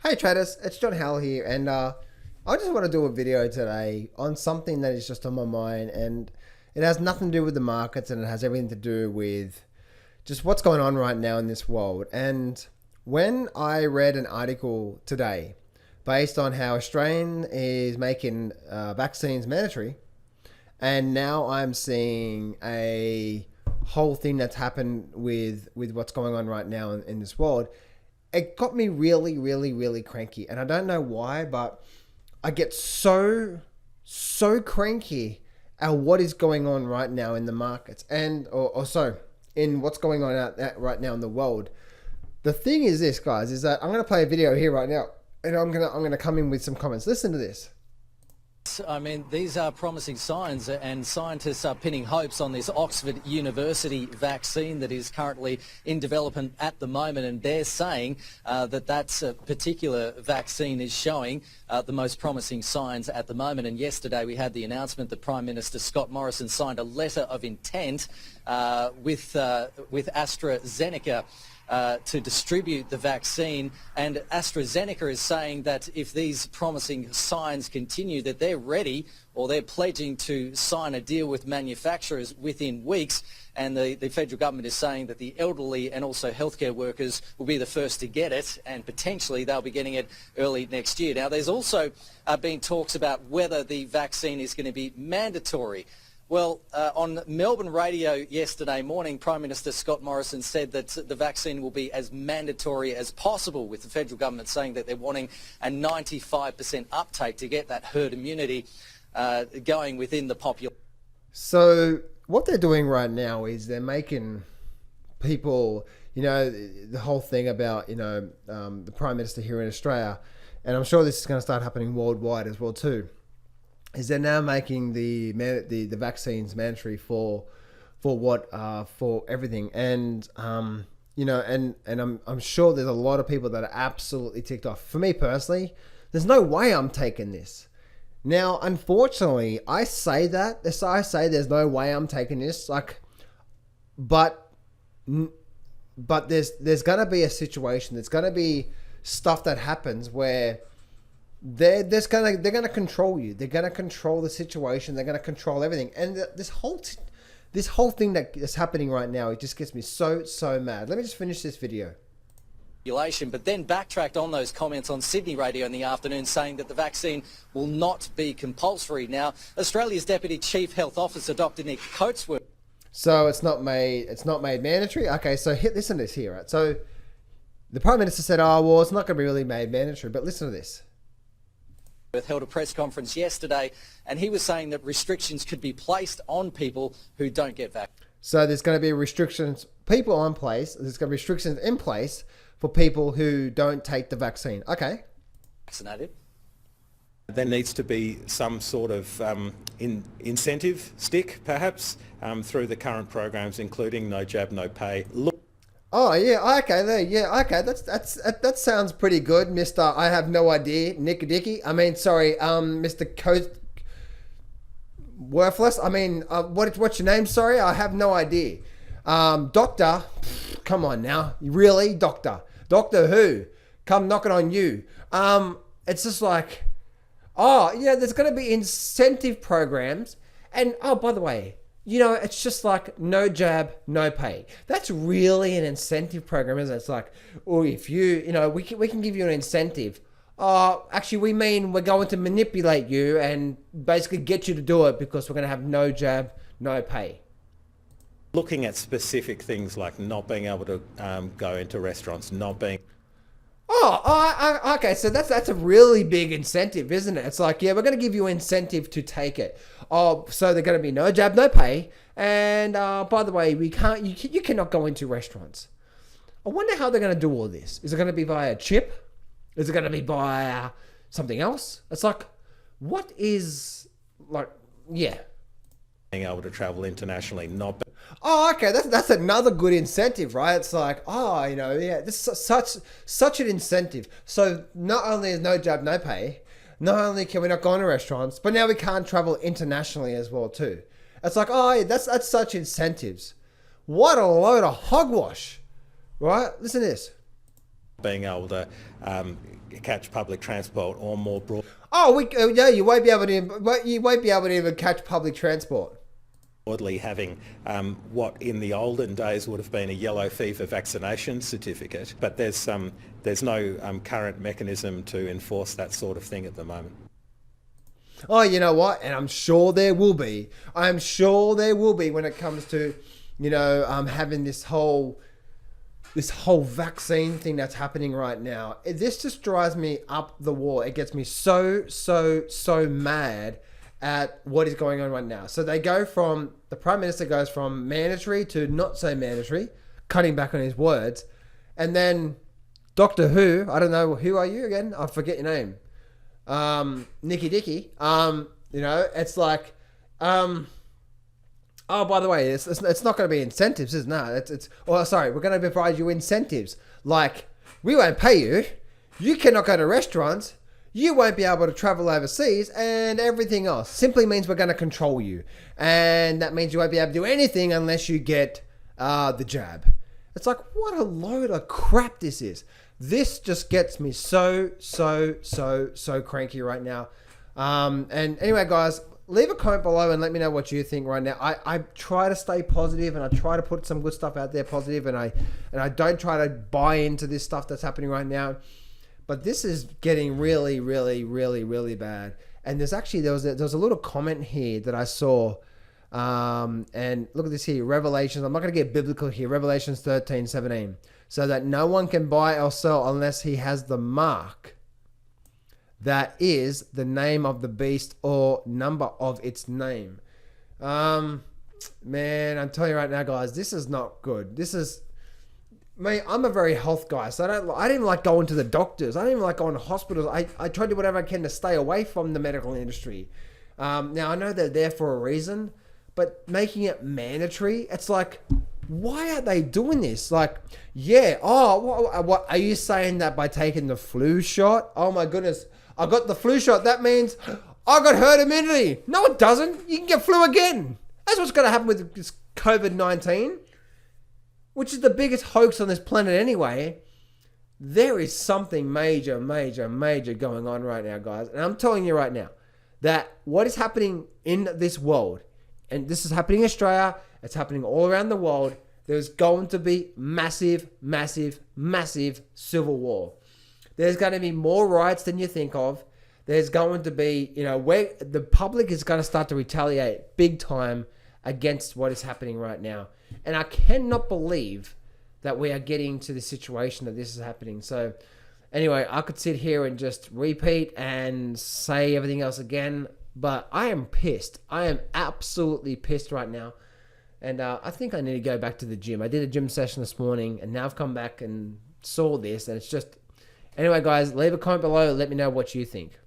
Hey traders, it's John Howell here, and I just want to do a video today on something that is just on my mind, and it has nothing to do with the markets, and it has everything to do with just what's going on right now in this world. And when I read an article today based on how Australian is making vaccines mandatory, and now I'm seeing a whole thing that's happened with what's going on right now in this world, it got me really cranky. And I don't know why, but I get so cranky at what is going on right now in the markets, and or in what's going on right now in the world. The thing is this, guys, is that I'm going to play a video here right now, and I'm going to come in with some comments. Listen to this. I mean, these are promising signs, and scientists are pinning hopes on this Oxford University vaccine that is currently in development at the moment, and they're saying that particular vaccine is showing the most promising signs at the moment. And yesterday we had the announcement that Prime Minister Scott Morrison signed a letter of intent with AstraZeneca to distribute the vaccine, and AstraZeneca is saying that if these promising signs continue, that they're ready, or they're pledging to sign a deal with manufacturers within weeks. And the federal government is saying that the elderly and also healthcare workers will be the first to get it, and potentially they'll be getting it early next year. Now, there's also been talks about whether the vaccine is going to be mandatory. Well, on Melbourne radio yesterday morning, Prime Minister Scott Morrison said that the vaccine will be as mandatory as possible, with the federal government saying that they're wanting a 95% uptake to get that herd immunity going within the population. So what they're doing right now is they're making people, the whole thing about, the Prime Minister here in Australia, and I'm sure this is going to start happening worldwide as well too, is they're now making the vaccines mandatory for everything. And I'm sure there's a lot of people that are absolutely ticked off. For me personally, there's no way I'm taking this. Now, unfortunately, I say there's no way I'm taking this, but there's gonna be a situation, there's gonna be stuff that happens where they're gonna control you. They're gonna control the situation. They're gonna control everything. And this whole thing that is happening right now, it just gets me so mad. Let me just finish this video. But then backtracked on those comments on Sydney radio in the afternoon, saying that the vaccine will not be compulsory. Now, Australia's Deputy Chief Health Officer, Dr. Nick Coatsworth. So it's not made mandatory. Okay, so listen to this here, right? So the Prime Minister said, "Oh well, it's not going to be really made mandatory." But listen to this. Held a press conference yesterday, and he was saying that restrictions could be placed on people who don't get vaccinated. So there's going to be restrictions in place for people who don't take the vaccine. Okay. Vaccinated. There needs to be some sort of incentive stick, perhaps, through the current programs, including No Jab, No Pay. Oh yeah, okay, there, yeah, okay. That sounds pretty good, Mister. I have no idea, Mr. Worthless. What's your name? Sorry, I have no idea. Doctor, come on now, really, Doctor who? Come knocking on you. It's just like, oh yeah, there's going to be incentive programs, and oh, by the way, it's just like no jab, no pay. That's really an incentive program, isn't it? It's like, oh, if you, we can give you an incentive. Actually, we mean we're going to manipulate you and basically get you to do it because we're going to have no jab, no pay. Looking at specific things like not being able to go into restaurants, not being... Okay, so that's a really big incentive, isn't it? It's like, yeah, we're going to give you incentive to take it. Oh, so they're going to be no jab, no pay. And by the way, you cannot go into restaurants. I wonder how they're going to do all this. Is it going to be via chip? Is it going to be via something else? It's like, what is, yeah. Being able to travel internationally, not... Oh, okay, that's another good incentive, right? It's like, this is such an incentive. So not only is no jab, no pay, not only can we not go into restaurants, but now we can't travel internationally as well too. It's like, oh yeah, that's such incentives. What a load of hogwash, right? Listen to this. Being able to catch public transport or more broad. Oh, yeah, you won't be able to even catch public transport. Broadly having what in the olden days would have been a yellow fever vaccination certificate, but there's no current mechanism to enforce that sort of thing at the moment. Oh, you know what? And I'm sure there will be. I'm sure there will be when it comes to, having this whole vaccine thing that's happening right now. This just drives me up the wall. It gets me so mad at what is going on right now. So the Prime Minister goes from mandatory to not so mandatory, cutting back on his words. And then Doctor Who, I don't know, who are you again? I forget your name. Nicky Dicky. It's like, oh, by the way, it's not going to be incentives, isn't it? We're going to provide you incentives. Like, we won't pay you. You cannot go to restaurants. You won't be able to travel overseas, and everything else. Simply means we're going to control you. And that means you won't be able to do anything unless you get the jab. It's like, what a load of crap this is. This just gets me so cranky right now. And anyway, guys, leave a comment below and let me know what you think right now. I try to stay positive, and I try to put some good stuff out there positive, and I don't try to buy into this stuff that's happening right now. But this is getting really bad. And there was a little comment here that I saw. And look at this here, Revelations. I'm not going to get biblical here. Revelations 13:17. So that no one can buy or sell unless he has the mark. That is the name of the beast or number of its name. Man, I'm telling you right now, guys, this is not good. I'm a very health guy, so I didn't like going to the doctors. I didn't even like going to hospitals. I try to do whatever I can to stay away from the medical industry. Now, I know they're there for a reason, but making it mandatory, it's like, why are they doing this? Like, yeah, what are you saying that by taking the flu shot? Oh my goodness, I got the flu shot. That means I got herd immunity. No, it doesn't. You can get flu again. That's what's going to happen with this COVID-19. Which is the biggest hoax on this planet anyway. There is something major going on right now, guys. And I'm telling you right now that what is happening in this world, and this is happening in Australia, it's happening all around the world, there's going to be massive civil war. There's going to be more riots than you think of. There's going to be, where the public is going to start to retaliate big time against what is happening right now. And I cannot believe that we are getting to the situation that this is happening. So anyway, I could sit here and just repeat and say everything else again, but I am pissed. I am absolutely pissed right now. And I think I need to go back to the gym. I did a gym session this morning, and now I've come back and saw this, and it's just... Anyway, guys, leave a comment below. Let me know what you think.